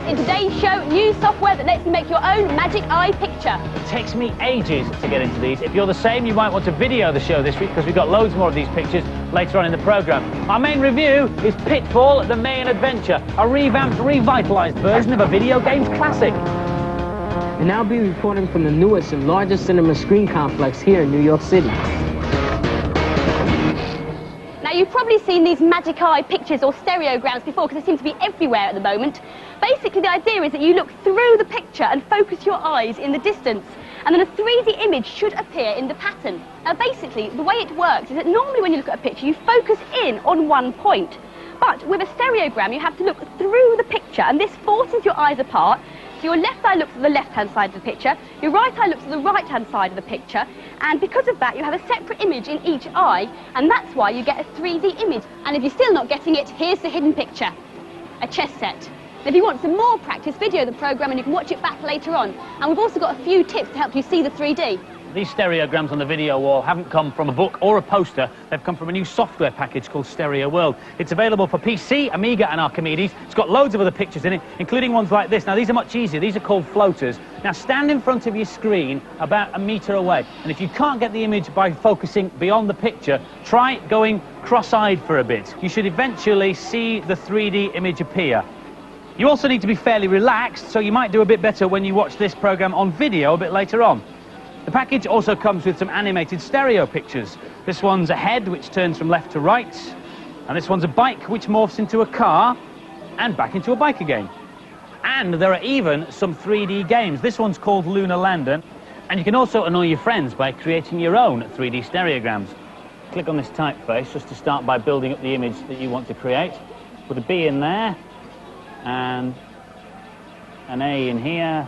in today's show, new software that lets you make your own magic eye picture. It takes me ages to get into these. If you're the same, you might want to video the show this week because we've got loads more of these pictures later on in the programme. Our main review is Pitfall: The Mayan Adventure, a revamped, revitalised version of a video games classic. And I'll be reporting from the newest and largest cinema screen complex here in New York City. Now, you've probably seen these magic eye pictures or stereograms before because they seem to be everywhere at the moment. Basically, the idea is that you look through the picture and focus your eyes in the distance, and then a 3D image should appear in the pattern. Now, basically, the way it works is that normally when you look at a picture, you focus in on one point. But with a stereogram, you have to look through the picture, and this forces your eyes apart. So your left eye looks at the left-hand side of the picture, your right eye looks at the right-hand side of the picture, and because of that, you have a separate image in each eye, and that's why you get a 3D image. And if you're still not getting it, here's the hidden picture, a chess set. And if you want some more practice, video the programme and you can watch it back later on. And we've also got a few tips to help you see the 3D. These stereograms on the video wall haven't come from a book or a poster. They've come from a new software package called Stereo World. It's available for PC, Amiga and Archimedes. It's got loads of other pictures in it, including ones like this. Now, these are much easier. These are called floaters. Now, stand in front of your screen about a metre away. And if you can't get the image by focusing beyond the picture, try going cross-eyed for a bit. You should eventually see the 3D image appear. You also need to be fairly relaxed, so you might do a bit better when you watch this programme on video a bit later on. The package also comes with some animated stereo pictures. This one's a head which turns from left to right, and this one's a bike which morphs into a car and back into a bike again. And there are even some 3D games. This one's called Lunar Lander, and you can also annoy your friends by creating your own 3D stereograms. Click on this typeface just to start by building up the image that you want to create. Put a B in there, and an A in here,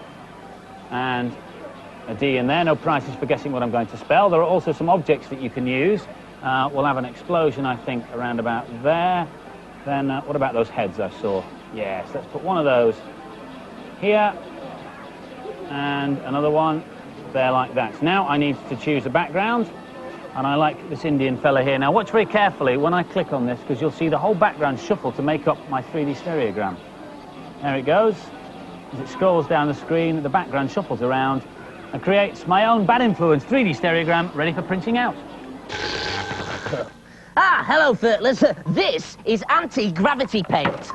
and a D in there. No prizes for guessing what I'm going to spell. There are also some objects that you can use. We'll have an explosion, I think, around about there. Then what about those heads I saw? Yes, let's put one of those here and another one there like that. Now I need to choose a background, and I like this Indian fella here. Now watch very carefully when I click on this, because you'll see the whole background shuffle to make up my 3D stereogram. There it goes. As it scrolls down the screen, the background shuffles around and creates my own bad influence 3D stereogram ready for printing out. Ah, hello, Thurtlers. This is anti-gravity paint.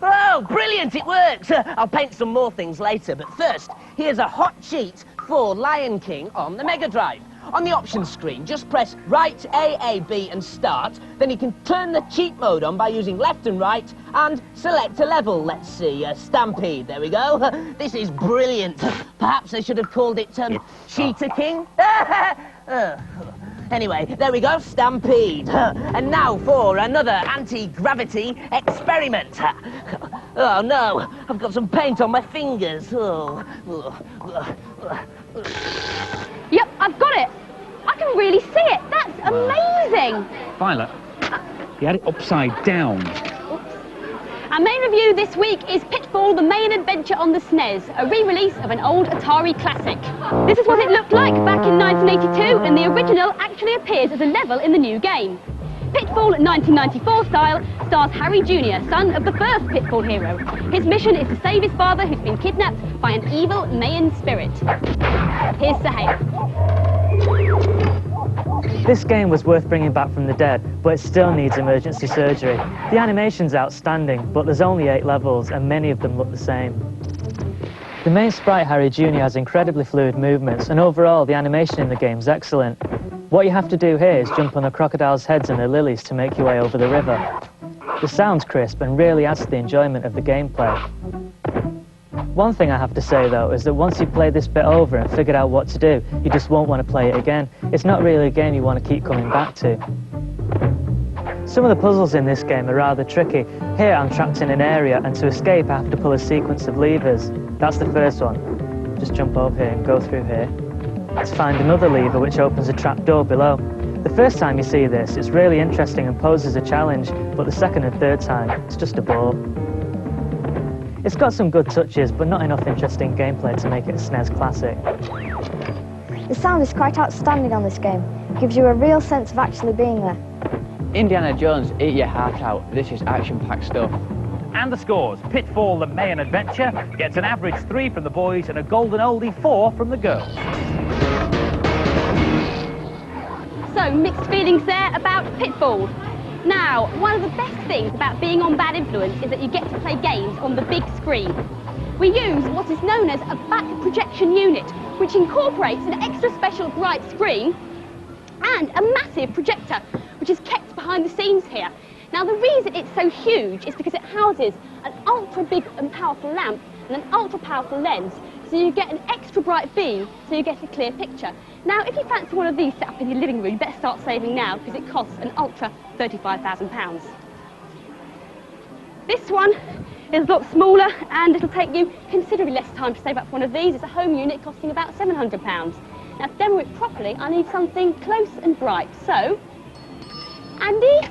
Oh, brilliant, it works. I'll paint some more things later, but first, here's a hot cheat for Lion King on the Mega Drive. On the options screen, just press right A, A, B and start. Then you can turn the cheat mode on by using left and right and select a level. Let's see, Stampede. There we go. This is brilliant. Perhaps I should have called it Cheetah King. Anyway, there we go, Stampede. And now for another anti-gravity experiment. Oh no, I've got some paint on my fingers. Yep, I've got it. I can really see it. That's amazing. Violet, you had it upside down. Our main review this week is Pitfall: The Mayan Adventure on the SNES, a re-release of an old Atari classic. This is what it looked like back in 1982, and the original actually appears as a level in the new game. Pitfall 1994 style stars Harry Jr., son of the first Pitfall hero. His mission is to save his father, who's been kidnapped by an evil Mayan spirit. Here's Sahel. This game was worth bringing back from the dead, but it still needs emergency surgery. The animation's outstanding, but there's only 8 levels and many of them look the same. The main sprite, Harry Jr., has incredibly fluid movements, and overall the animation in the game's excellent. What you have to do here is jump on the crocodiles' heads and the lilies to make your way over the river. The sound's crisp and really adds to the enjoyment of the gameplay. One thing I have to say though is that once you've played this bit over and figured out what to do, you just won't want to play it again. It's not really a game you want to keep coming back to. Some of the puzzles in this game are rather tricky. Here I'm trapped in an area, and to escape I have to pull a sequence of levers. That's the first one. Just jump over here and go through here. To find another lever which opens a trap door below. The first time you see this, it's really interesting and poses a challenge, but the second and third time, it's just a bore. It's got some good touches, but not enough interesting gameplay to make it a SNES classic. The sound is quite outstanding on this game. It gives you a real sense of actually being there. Indiana Jones, eat your heart out. This is action-packed stuff. And the scores. Pitfall, the Mayan Adventure, gets an average 3 from the boys and a golden oldie 4 from the girls. So, mixed feelings there about Pitfall. Now, one of the best things about being on Bad Influence is that you get to play games on the big screen. We use what is known as a back projection unit, which incorporates an extra special bright screen and a massive projector, which is kept behind the scenes here. Now, the reason it's so huge is because it houses an ultra big and powerful lamp and an ultra powerful lens, so you get an extra bright beam, so you get a clear picture. Now, if you fancy one of these set up in your living room, you better start saving now, because it costs an ultra £35,000. This one is a lot smaller, and it'll take you considerably less time to save up for one of these. It's a home unit costing about £700. Now, to demo it properly, I need something close and bright. So, Andy?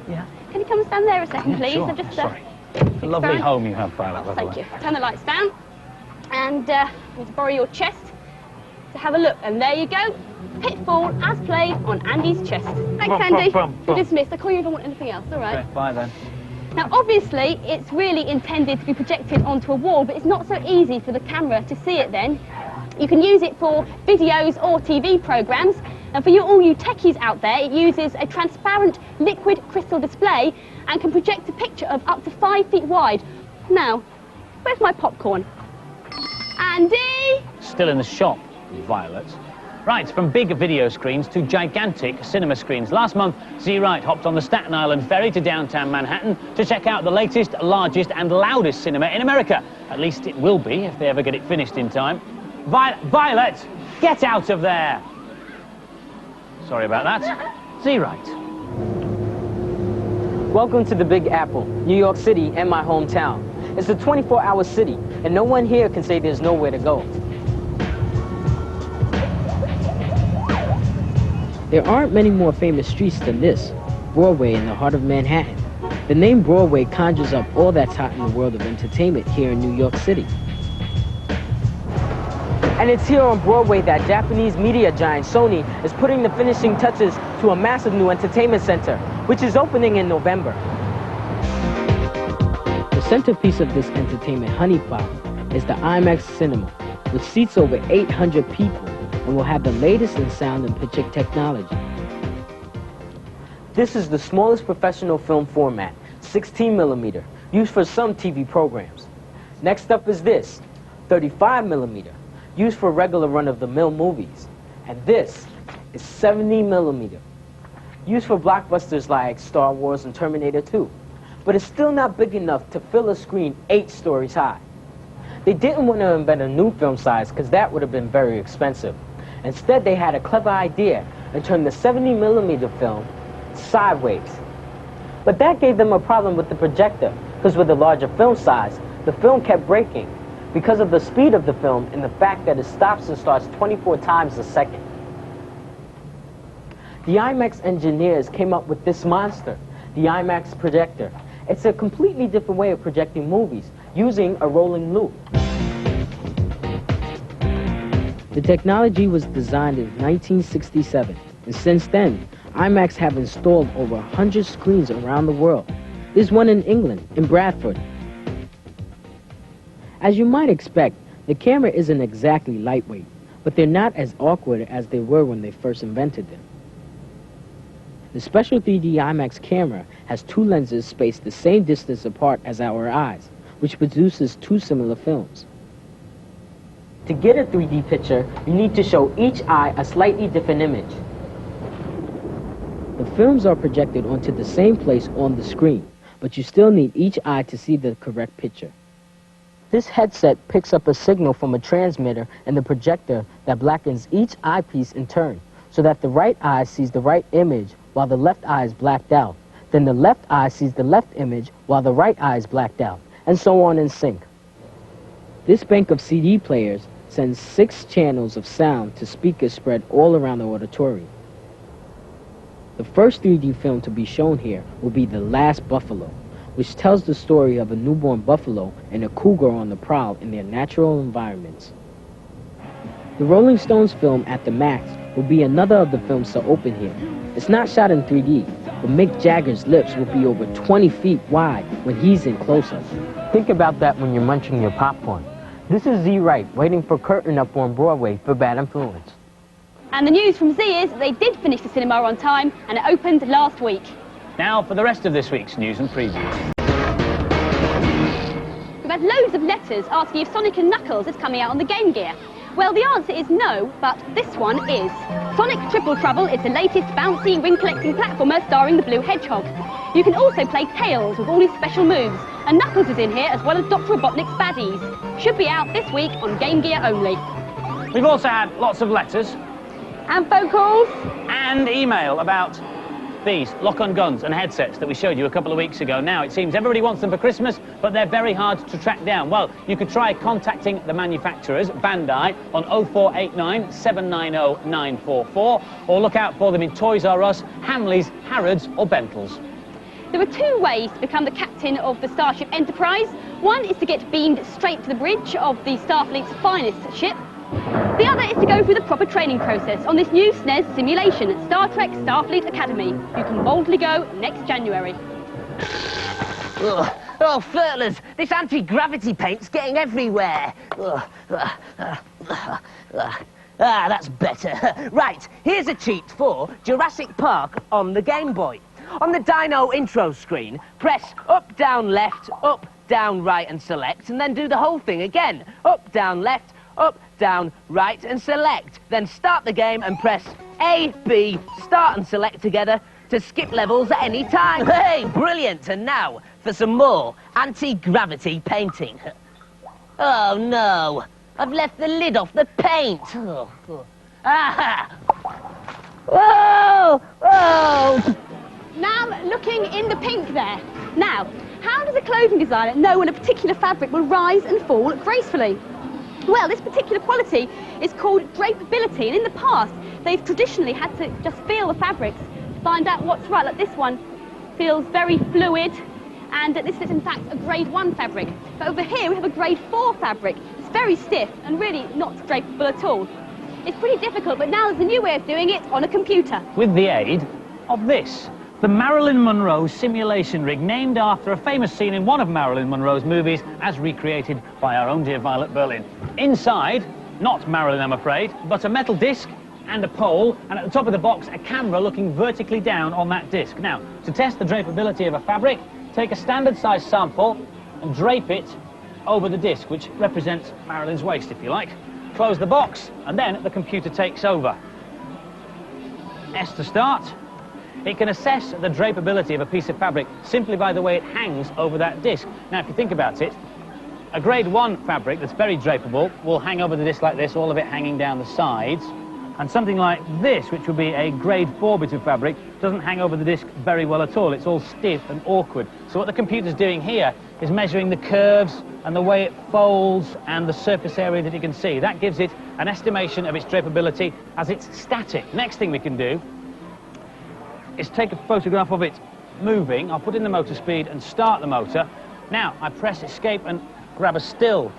Yeah? Can you come and stand there a second, please? Sure. I've just, Sorry. It's a lovely home you have, Violet. Oh, thank you. Turn the lights down. And I'm going to borrow your chest to have a look. And there you go. Pitfall as played on Andy's chest. Thanks, Andy. You're dismissed. I'll call you if I want anything else. All right. Okay, bye then. Now, obviously, it's really intended to be projected onto a wall, but it's not so easy for the camera to see it then. You can use it for videos or TV programmes. And for all you techies out there, it uses a transparent liquid crystal display and can project a picture of up to 5 feet wide. Now, where's my popcorn? Andy? Still in the shop, Violet. Right, from big video screens to gigantic cinema screens. Last month, Z Wright hopped on the Staten Island ferry to downtown Manhattan to check out the latest, largest and loudest cinema in America. At least it will be if they ever get it finished in time. Violet, get out of there! Sorry about that. Z Wright. Welcome to the Big Apple, New York City and my hometown. It's a 24-hour city, and no one here can say there's nowhere to go. There aren't many more famous streets than this, Broadway in the heart of Manhattan. The name Broadway conjures up all that's hot in the world of entertainment here in New York City. And it's here on Broadway that Japanese media giant Sony is putting the finishing touches to a massive new entertainment center, which is opening in November. The centerpiece of this entertainment honeypot is the IMAX Cinema, which seats over 800 people and will have the latest in sound and picture technology. This is the smallest professional film format, 16mm, used for some TV programs. Next up is this, 35mm, used for regular run-of-the-mill movies. And this is 70mm, used for blockbusters like Star Wars and Terminator 2. But it's still not big enough to fill a screen 8 stories high. They didn't want to invent a new film size because that would have been very expensive. Instead, they had a clever idea and turned the 70mm film sideways. But that gave them a problem with the projector, because with a larger film size, the film kept breaking because of the speed of the film and the fact that it stops and starts 24 times a second. The IMAX engineers came up with this monster, the IMAX projector. It's a completely different way of projecting movies, using a rolling loop. The technology was designed in 1967, and since then, IMAX have installed over 100 screens around the world. There's one in England, in Bradford. As you might expect, the camera isn't exactly lightweight, but they're not as awkward as they were when they first invented them. The special 3D IMAX camera has 2 lenses spaced the same distance apart as our eyes, which produces 2 similar films. To get a 3D picture, you need to show each eye a slightly different image. The films are projected onto the same place on the screen, but you still need each eye to see the correct picture. This headset picks up a signal from a transmitter and the projector that blackens each eyepiece in turn, so that the right eye sees the right image while the left eye is blacked out. Then the left eye sees the left image while the right eye is blacked out, and so on in sync. This bank of CD players sends 6 channels of sound to speakers spread all around the auditorium. The first 3D film to be shown here will be The Last Buffalo, which tells the story of a newborn buffalo and a cougar on the prowl in their natural environments. The Rolling Stones film At the Max will be another of the films to open here. It's not shot in 3D, but Mick Jagger's lips will be over 20 feet wide when he's in close-up. Think about that when you're munching your popcorn. This is Z Wright, waiting for Curtain Up on Broadway for Bad Influence. And the news from Z is they did finish the cinema on time and it opened last week. Now for the rest of this week's news and previews. We've had loads of letters asking if Sonic & Knuckles is coming out on the Game Gear. Well, the answer is no, but this one is. Sonic Triple Trouble is the latest bouncy ring-collecting platformer starring the Blue Hedgehog. You can also play Tails with all his special moves, and Knuckles is in here as well as Dr. Robotnik's baddies. Should be out this week on Game Gear only. We've also had lots of letters And phone calls. and email about these lock-on guns and headsets that we showed you a couple of weeks ago. Now, it seems everybody wants them for Christmas, but they're very hard to track down. Well, you could try contacting the manufacturers, Bandai, on 0489 790 944, or look out for them in Toys R Us, Hamleys, Harrods or Bentles. There are two ways to become the captain of the Starship Enterprise. One is to get beamed straight to the bridge of the Starfleet's finest ship. The other is to go through the proper training process on this new SNES simulation at Star Trek Starfleet Academy. You can boldly go next January. Ugh. Oh, Flirtlers, this anti-gravity paint's getting everywhere. That's better. Right, here's a cheat for Jurassic Park on the Game Boy. On the Dino intro screen, press up, down, left, up, down, right and select, and then do the whole thing again. Up, down, left, up, down, right and select. Then start the game and press A, B, start and select together to skip levels at any time. Hey, brilliant! And now for some more anti-gravity painting. Oh no, I've left the lid off the paint. Oh. Aha! Whoa! Whoa! Now I'm looking in the pink there. Now, how does a clothing designer know when a particular fabric will rise and fall gracefully? Well, this particular quality is called drapability, and in the past, they've traditionally had to just feel the fabrics to find out what's right. Like this one feels very fluid, and this is in fact a grade 1 fabric. But over here we have a grade 4 fabric. It's very stiff and really not drapable at all. It's pretty difficult, but now there's a new way of doing it on a computer. With the aid of this. The Marilyn Monroe simulation rig, named after a famous scene in one of Marilyn Monroe's movies, as recreated by our own dear Violet Berlin. Inside, not Marilyn, I'm afraid, but a metal disc and a pole, and at the top of the box, a camera looking vertically down on that disc. Now, to test the drapability of a fabric, take a standard-sized sample and drape it over the disc, which represents Marilyn's waist, if you like. Close the box, and then the computer takes over. S to start. It can assess the drapability of a piece of fabric simply by the way it hangs over that disc. Now, if you think about it, a grade 1 fabric that's very drapable will hang over the disc like this, all of it hanging down the sides. And something like this, which would be a grade 4 bit of fabric, doesn't hang over the disc very well at all. It's all stiff and awkward. So what the computer's doing here is measuring the curves and the way it folds and the surface area that you can see. That gives it an estimation of its drapability as it's static. Next thing we can do is take a photograph of it moving. I'll put in the motor speed and start the motor. Now, I press escape and grab a still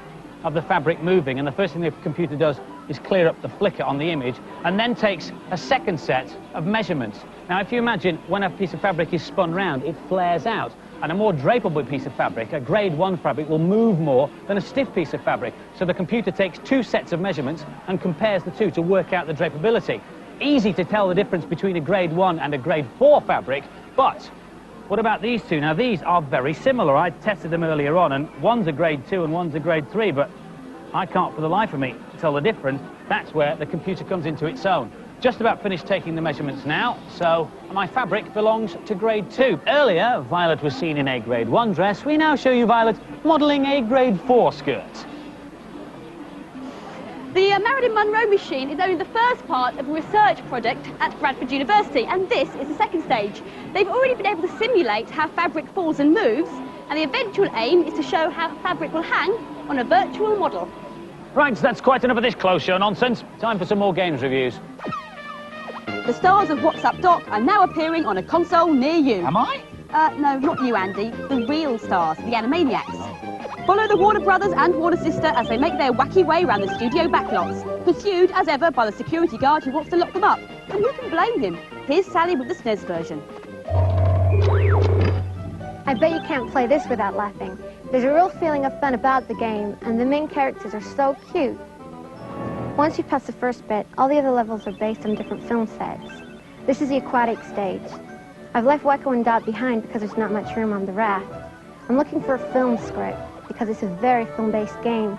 of the fabric moving, and the first thing the computer does is clear up the flicker on the image, and then takes a second set of measurements. Now, if you imagine when a piece of fabric is spun round, it flares out, and a more drapable piece of fabric, a grade 1 fabric, will move more than a stiff piece of fabric. So the computer takes 2 sets of measurements and compares the two to work out the drapability. Easy to tell the difference between a grade 1 and a grade 4 fabric, but what about these two? Now, these are very similar. I tested them earlier on, and one's a grade 2 and one's a grade 3, but I can't for the life of me tell the difference. That's where the computer comes into its own. Just about finished taking the measurements now, so my fabric belongs to grade 2. Earlier, Violet was seen in a grade 1 dress. We now show you Violet modelling a grade 4 skirt. The Marilyn Monroe machine is only the first part of a research project at Bradford University, and this is the second stage. They've already been able to simulate how fabric falls and moves, and the eventual aim is to show how fabric will hang on a virtual model. Right, that's quite enough of this close show nonsense. Time for some more games reviews. The stars of What's Up Doc are now appearing on a console near you. Am I? No, not you, Andy. The real stars, the Animaniacs. Follow the Warner Brothers and Warner Sister as they make their wacky way around the studio backlots. pursued as ever by the security guard who wants to lock them up. And who can blame him? Here's Sally with the SNES version. I bet you can't play this without laughing. There's a real feeling of fun about the game, and the main characters are so cute. Once you pass the first bit, all the other levels are based on different film sets. This is the aquatic stage. I've left Wacko and Dot behind because there's not much room on the raft. I'm looking for a film script because it's a very film-based game.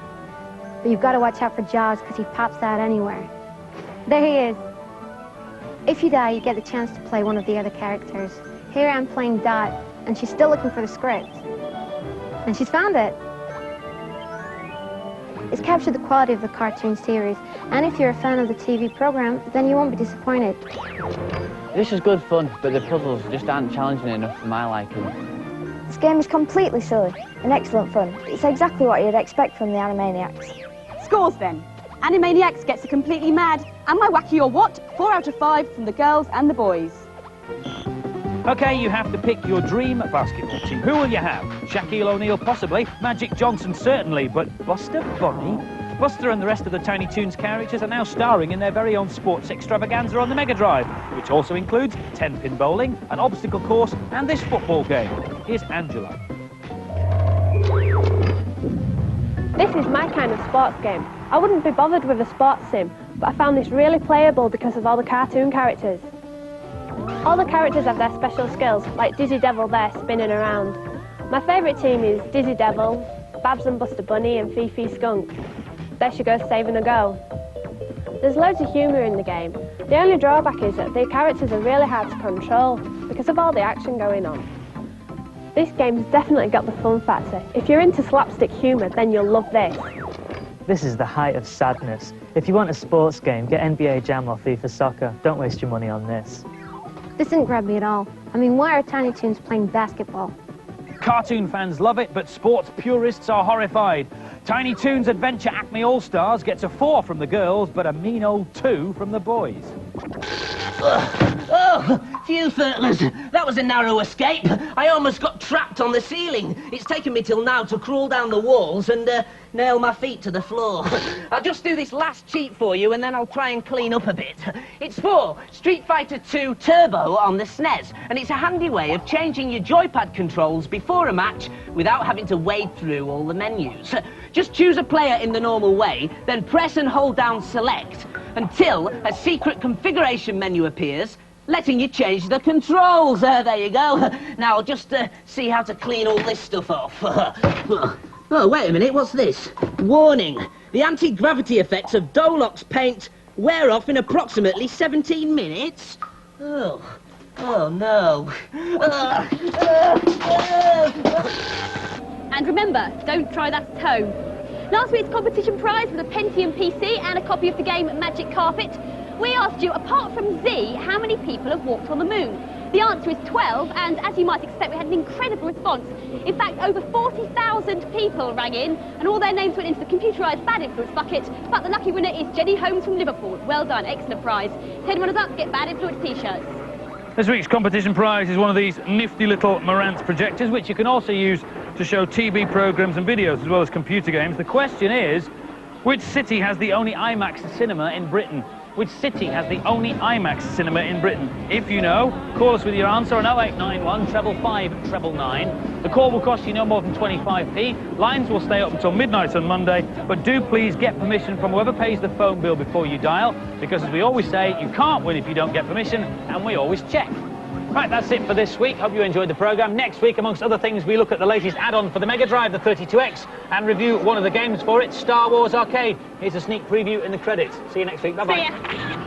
But you've got to watch out for Jaws because he pops out anywhere. There he is. If you die, you get the chance to play one of the other characters. Here I'm playing Dot, and she's still looking for the script. And she's found it. It's captured the quality of the cartoon series, and if you're a fan of the TV program, then you won't be disappointed. This is good fun, but the puzzles just aren't challenging enough for my liking. This game is completely silly and excellent fun. It's exactly what you'd expect from the Animaniacs. Scores then. Animaniacs gets a completely mad. Am I wacky or what? 4 out of 5 from the girls and the boys. OK, you have to pick your dream basketball team. Who will you have? Shaquille O'Neal, possibly. Magic Johnson, certainly. But Buster Bunny? Buster and the rest of the Tiny Toons characters are now starring in their very own sports extravaganza on the Mega Drive, which also includes 10-pin bowling, an obstacle course, and this football game. Here's Angela. This is my kind of sports game. I wouldn't be bothered with a sports sim, but I found this really playable because of all the cartoon characters. All the characters have their special skills, like Dizzy Devil there spinning around. My favourite team is Dizzy Devil, Babs and Buster Bunny and Fifi Skunk. There she goes saving a goal. There's loads of humour in the game. The only drawback is that the characters are really hard to control because of all the action going on. This game's definitely got the fun factor. If you're into slapstick humour, then you'll love this. This is the height of sadness. If you want a sports game, get NBA Jam or FIFA Soccer. Don't waste your money on this. This didn't grab me at all. I mean, why are Tiny Toons playing basketball? Cartoon fans love it, but sports purists are horrified. Tiny Toons Adventure Acme All-Stars gets a 4 from the girls, but a mean old 2 from the boys. Oh, phew, Thurtlers. That was a narrow escape. I almost got trapped on the ceiling. It's taken me till now to crawl down the walls and nail my feet to the floor. I'll just do this last cheat for you and then I'll try and clean up a bit. It's for Street Fighter 2 Turbo on the SNES, and it's a handy way of changing your joypad controls before a match without having to wade through all the menus. Just choose a player in the normal way, then press and hold down Select until a secret configuration menu appears, letting you change the controls. There you go. Now I'll just see how to clean all this stuff off. Oh, wait a minute, what's this? Warning, the anti-gravity effects of Dolox paint wear off in approximately 17 minutes. Oh no. And remember, don't try that at home. Last week's competition prize was a Pentium PC and a copy of the game Magic Carpet. We asked you, apart from Z, how many people have walked on the moon? The answer is 12, and as you might expect, we had an incredible response. In fact, over 40,000 people rang in, and all their names went into the computerised bad influence bucket, but the lucky winner is Jenny Holmes from Liverpool. Well done, excellent prize. 10 runners up, get bad influence t-shirts. This week's competition prize is one of these nifty little Marantz projectors, which you can also use to show TV programmes and videos, as well as computer games. The question is, which city has the only IMAX cinema in Britain? Which city has the only IMAX cinema in Britain? If you know, call us with your answer on 0891 555 999. The call will cost you no more than 25p. Lines will stay up until midnight on Monday, but do please get permission from whoever pays the phone bill before you dial, because as we always say, you can't win if you don't get permission, and we always check. Right, that's it for this week. Hope you enjoyed the programme. Next week, amongst other things, we look at the latest add-on for the Mega Drive, the 32X, and review one of the games for it, Star Wars Arcade. Here's a sneak preview in the credits. See you next week. Bye-bye. See ya.